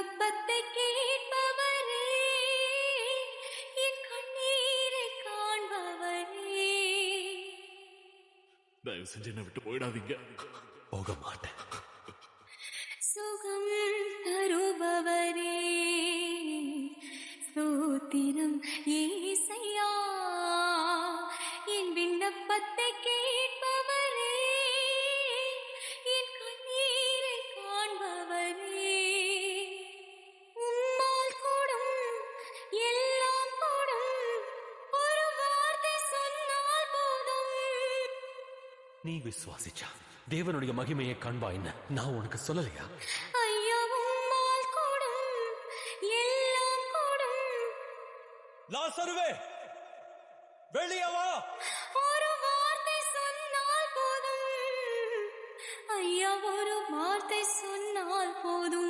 விண்ணப்பத்தை கேட்பவரே, என் கண்ணீரை காண்பவரே. தயவு செஞ்சு என்னை விட்டு போயிடாதீங்க. போக மாட்டேன். சுகம் தருபவரே, ஸ்தோத்திரம் ஏசையா. என் விண்ணப்பத்தை கேட்பவரே, என் கண்ணீரை காண்பவரே. உம்மால் கூடும், எல்லாம் கூடும், ஒரு வார்த்தை சொன்னால் போதும். நீ விசுவாசிச்சா தேவனுடைய மகிமையை காண்பாயின்னு நான் உனக்கு சொல்லலையா? ஐயா, உம்மால் கூடும், எல்லாம் கூடும். லாசருவே, வெளியே வா. ஒரு வார்த்தை சொன்னால் போதும். ஐயா, ஒரு வார்த்தை சொன்னால் போதும்.